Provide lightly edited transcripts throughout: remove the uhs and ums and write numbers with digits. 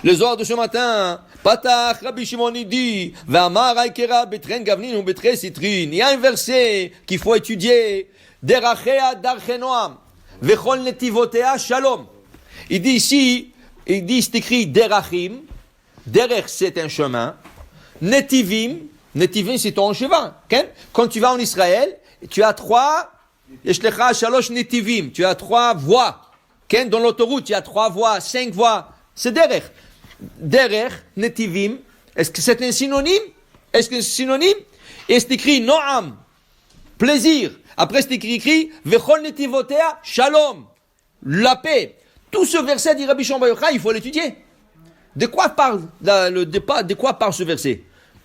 Le Zohar de ce matin, Patach, Rabbi Shimon dit, V'amar Aikera betren gavnin ou betre citrin. Il y a un verset qu'il faut étudier. Derachea darchenoam, vechol netivotea shalom. Il dit ici, c'est écrit derachim. Derech, c'est un chemin. Netivim, netivim, c'est ton chemin. Quand tu vas en Israël, tu as trois, yeshlecha shalosh netivim. Tu as trois voies. Dans l'autoroute, il y a 3 voies, 5 voies. C'est derech. Derech, netivim. Est-ce que c'est un synonyme? Est-ce que c'est synonyme? Et c'est écrit noam, plaisir. Après, c'est écrit vechol netivotea shalom, la paix. Tout ce verset dit Rabbi Shimon bar Yochai, il faut l'étudier. De quoi parle ce verset?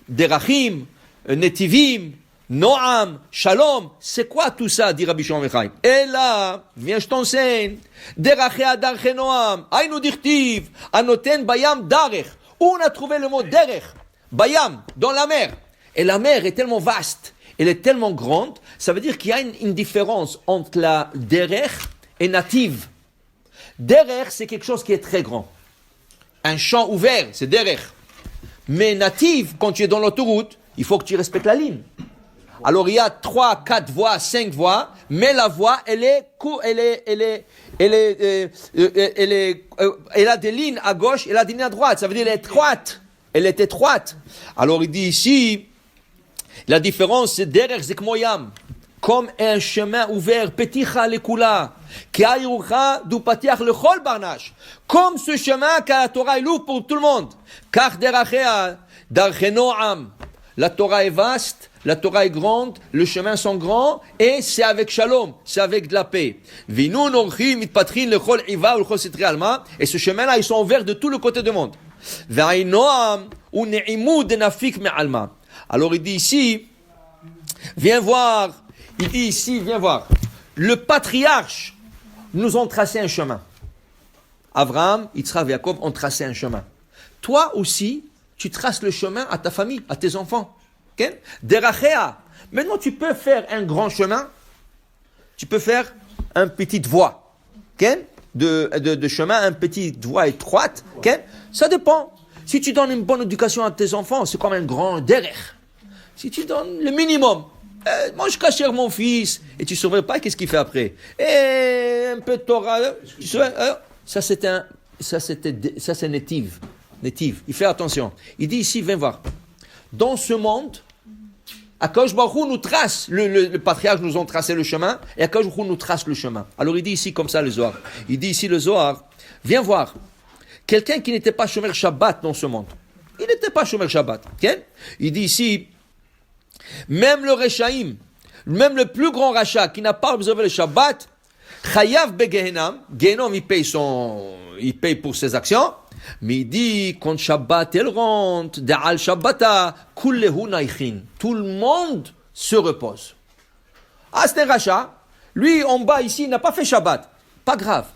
Derachim, netivim, noam, shalom. C'est quoi tout ça, dit Rabbi Shimon bar Yochai? Et là, viens, je t'enseigne. Derachea darche noam, aïnou dirtiv, anoten bayam darech. Où on a trouvé le mot derech? Bayam, dans la mer. Et la mer est tellement vaste, elle est tellement grande, ça veut dire qu'il y a une différence entre la derech et native. Derech, c'est quelque chose qui est très grand. Un champ ouvert, c'est derech. Mais native, quand tu es dans l'autoroute, il faut que tu respectes la ligne. Alors il y a 3, 4 voies, 5 voies, mais la voie, elle a des lignes à gauche, elle a des lignes à droite. Ça veut dire elle est étroite. Elle est étroite. Alors il dit ici, la différence c'est derech zekmoyam, comme un chemin ouvert, peticha lekula, k'ayrucha du patiach lechol barnash, comme ce chemin que la Torah est louvre pour tout le monde. Car derachea darchenoam, la Torah est vaste. La Torah est grande, le chemin sont grands, et c'est avec shalom, c'est avec de la paix. Et ce chemin-là, ils sont ouverts de tout le côté du monde. Alors il dit ici, viens voir. Le patriarche nous ont tracé un chemin. Abraham, Yitzhak et Jacob ont tracé un chemin. Toi aussi, tu traces le chemin à ta famille, à tes enfants. Derachea. Maintenant, tu peux faire un grand chemin, tu peux faire une petite voie de chemin, une petite voie étroite. Ça dépend. Si tu donnes une bonne éducation à tes enfants, c'est comme un grand derech. Si tu donnes le minimum, mange cachère mon fils, et tu ne saurais pas qu'est-ce qu'il fait après. Et un peu de Torah, ça c'est native. Il fait attention. Il dit ici, viens voir. Dans ce monde, Akadosh Baruch Hu nous trace, le patriarche nous ont tracé le chemin, et Akadosh Baruch Hu nous trace le chemin. Alors il dit ici comme ça le Zohar. Il dit ici le Zohar, viens voir, quelqu'un qui n'était pas Shomer Shabbat dans ce monde. Il n'était pas Shomer Shabbat. Il dit ici, même le Rechaim, même le plus grand rachat qui n'a pas observé le Shabbat, Chayav beGehenam, Gehenom il paye pour ses actions. Mais il dit, quand Shabbat elle rentre, Da'al Shabbata, Kullehu Naichin. Tout le monde se repose. Ah, c'est un rachat. Lui, en bas, ici, il n'a pas fait Shabbat. Pas grave.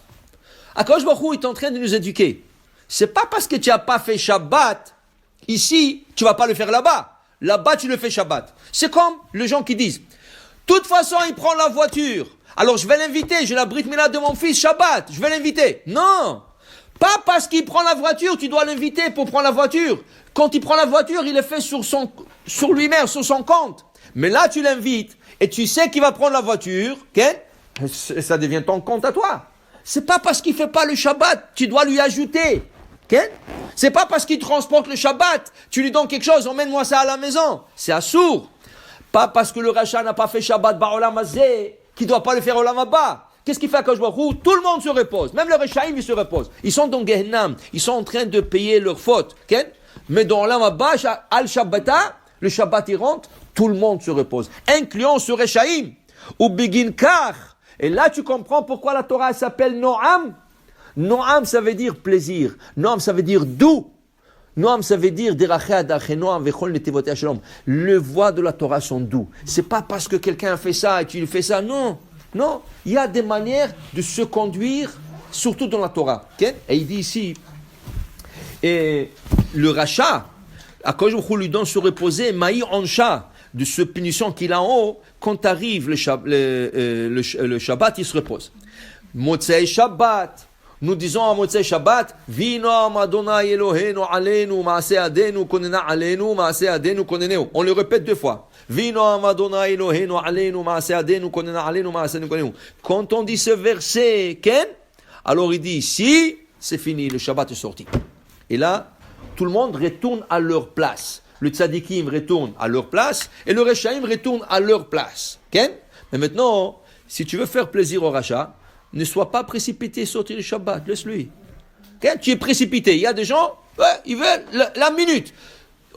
Akadosh Baruch Hu est en train de nous éduquer. C'est pas parce que tu n'as pas fait Shabbat, ici, tu vas pas le faire là-bas. Là-bas, tu le fais Shabbat. C'est comme les gens qui disent, de toute façon, il prend la voiture. Alors, je vais l'inviter. J'ai la brit mila de mon fils Shabbat. Je vais l'inviter. Non. Pas parce qu'il prend la voiture, tu dois l'inviter pour prendre la voiture. Quand il prend la voiture, il le fait sur lui-même, sur son compte. Mais là, tu l'invites et tu sais qu'il va prendre la voiture, ça devient ton compte à toi. C'est pas parce qu'il fait pas le Shabbat, tu dois lui ajouter. C'est pas parce qu'il transporte le Shabbat, tu lui donnes quelque chose, emmène-moi ça à la maison. C'est assourd. Pas parce que le rachat n'a pas fait Shabbat ba'olam hazeh, qu'il doit pas le faire olam haba. Qu'est-ce qu'il fait à Akadosh Baruch Hu? Tout le monde se repose. Même les Rechaim, ils se reposent. Ils sont dans Gehenam. Ils sont en train de payer leurs fautes. Mais dans l'Amabba, Al-Shabbata, le Shabbat il rentre, tout le monde se repose. Incluant ce Rechaim. Ou Begin Kar. Et là, tu comprends pourquoi la Torah s'appelle Noam. Noam, ça veut dire plaisir. Noam, ça veut dire doux. Noam, ça veut dire Derachea darche Noam vechol netivotea shalom. Les voies de la Torah sont doux. C'est pas parce que quelqu'un a fait ça et tu fais ça. Non. Non, il y a des manières de se conduire, surtout dans la Torah. Et il dit ici, et le rachat, Akadosh Baruch Hu lui donne se reposer, maï ansha, de ce punition qu'il a en haut, quand arrive le Shabbat, il se repose. Motzei Shabbat, nous disons à Motzei Shabbat, Vinoam Adonai Eloheinu Aleinu Maaseh Adenu Konena Aleinu Maaseh Adenu Koneneu. On le répète 2 fois. Vinoam Adonai Eloheinu Aleinu Maaseh Adenu Konena Aleinu Maaseh Adenu Koneneu. Quand on dit ce verset, Ken, alors il dit ici, c'est fini, le Shabbat est sorti. Et là, tout le monde retourne à leur place. Le tzadikim retourne à leur place et le rechaim retourne à leur place. Ken? Mais maintenant, si tu veux faire plaisir au rachat, ne sois pas précipité sortir le Shabbat, laisse-lui. Ken? Tu es précipité. Il y a des gens, ils veulent la minute.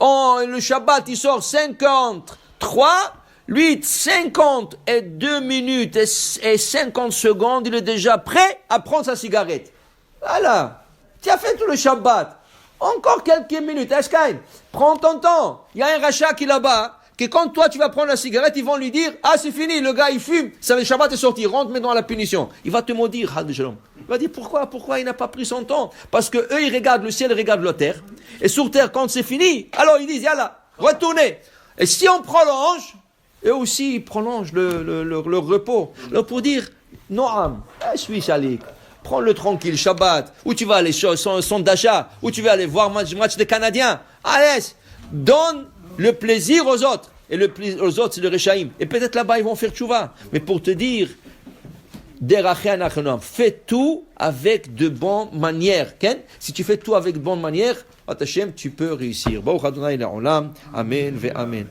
Le Shabbat, il sort 53, lui, 52 minutes et 50 secondes, il est déjà prêt à prendre sa cigarette. Voilà. Tu as fait tout le Shabbat. Encore quelques minutes. Eshkaïn, prends ton temps. Il y a un rachat qui est là-bas, que quand toi tu vas prendre la cigarette, ils vont lui dire, ah c'est fini, le gars il fume, le Shabbat est sorti, rentre maintenant à la punition. Il va te maudire, il va dire pourquoi il n'a pas pris son temps? Parce que eux ils regardent le ciel, ils regardent la terre. Et sur terre, quand c'est fini, alors ils disent, yalla, retournez. Et si on prolonge, eux aussi ils prolongent leur repos. Alors pour dire, Noam, je suis chalik. Prends-le tranquille, Shabbat, où tu vas aller, son d'achat, où tu vas aller voir match des Canadiens. Allez, donne le plaisir aux autres. Et le plaisir aux autres, c'est le Rechaim. Et peut-être là-bas, ils vont faire tchouva. Mais pour te dire, fais tout avec de bonnes manières. Ken? Si tu fais tout avec de bonnes manières, tu peux réussir. Amen ve amen.